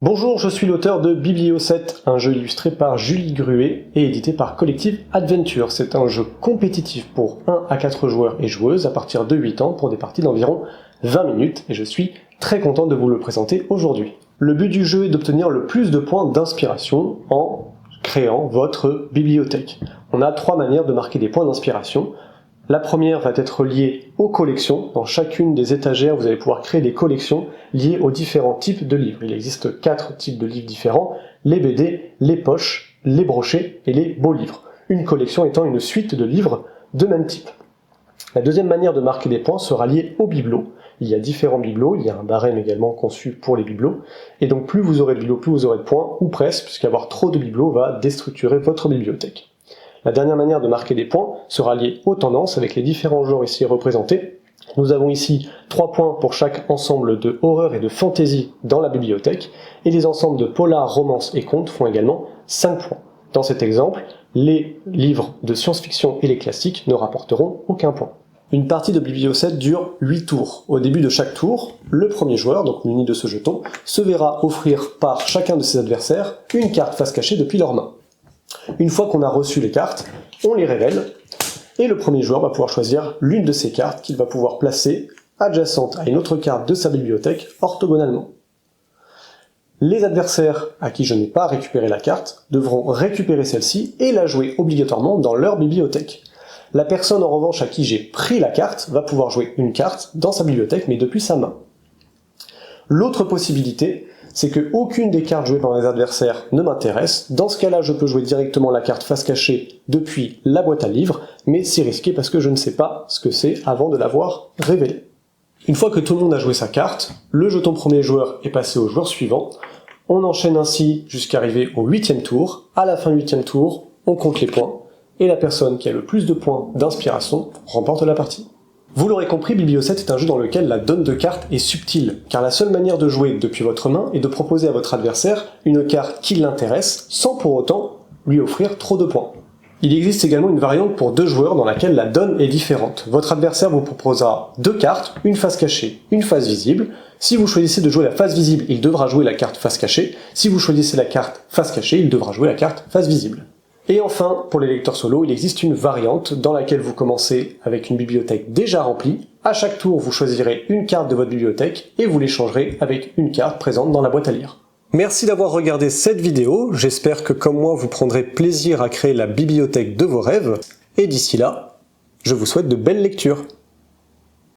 Bonjour, je suis l'auteur de Biblio7, un jeu illustré par Julie Gruet et édité par Collective Adventure. C'est un jeu compétitif pour 1 à 4 joueurs et joueuses à partir de 8 ans pour des parties d'environ 20 minutes et je suis très content de vous le présenter aujourd'hui. Le but du jeu est d'obtenir le plus de points d'inspiration en créant votre bibliothèque. On a 3 manières de marquer des points d'inspiration. La première va être liée aux collections. Dans chacune des étagères, vous allez pouvoir créer des collections liées aux différents types de livres. Il existe 4 types de livres différents, les BD, les poches, les brochets et les beaux livres. Une collection étant une suite de livres de même type. La deuxième manière de marquer des points sera liée aux bibelots. Il y a différents bibelots, il y a un barème également conçu pour les bibelots, et donc plus vous aurez de bibelots, plus vous aurez de points, ou presque, puisqu'avoir trop de bibelots va déstructurer votre bibliothèque. La dernière manière de marquer des points sera liée aux tendances avec les différents genres ici représentés. Nous avons ici 3 points pour chaque ensemble de horreur et de fantasy dans la bibliothèque, et les ensembles de polar, romance et contes font également 5 points. Dans cet exemple, les livres de science-fiction et les classiques ne rapporteront aucun point. Une partie de Biblio7 dure 8 tours. Au début de chaque tour, le premier joueur, donc muni de ce jeton, se verra offrir par chacun de ses adversaires une carte face cachée depuis leurs mains. Une fois qu'on a reçu les cartes, on les révèle, et le premier joueur va pouvoir choisir l'une de ces cartes qu'il va pouvoir placer adjacente à une autre carte de sa bibliothèque orthogonalement. Les adversaires à qui je n'ai pas récupéré la carte devront récupérer celle-ci et la jouer obligatoirement dans leur bibliothèque. La personne en revanche à qui j'ai pris la carte va pouvoir jouer une carte dans sa bibliothèque mais depuis sa main. L'autre possibilité, c'est que aucune des cartes jouées par mes adversaires ne m'intéresse. Dans ce cas-là, je peux jouer directement la carte face cachée depuis la boîte à livres, mais c'est risqué parce que je ne sais pas ce que c'est avant de l'avoir révélé. Une fois que tout le monde a joué sa carte, le jeton premier joueur est passé au joueur suivant. On enchaîne ainsi jusqu'à arriver au 8e tour. À la fin du 8e tour, on compte les points, et la personne qui a le plus de points d'inspiration remporte la partie. Vous l'aurez compris, Biblio7 est un jeu dans lequel la donne de cartes est subtile, car la seule manière de jouer depuis votre main est de proposer à votre adversaire une carte qui l'intéresse, sans pour autant lui offrir trop de points. Il existe également une variante pour 2 joueurs dans laquelle la donne est différente. Votre adversaire vous proposera 2 cartes, une face cachée, une face visible. Si vous choisissez de jouer la face visible, il devra jouer la carte face cachée. Si vous choisissez la carte face cachée, il devra jouer la carte face visible. Et enfin, pour les lecteurs solo, il existe une variante dans laquelle vous commencez avec une bibliothèque déjà remplie. À chaque tour, vous choisirez une carte de votre bibliothèque et vous l'échangerez avec une carte présente dans la boîte à lire. Merci d'avoir regardé cette vidéo, j'espère que comme moi vous prendrez plaisir à créer la bibliothèque de vos rêves, et d'ici là, je vous souhaite de belles lectures.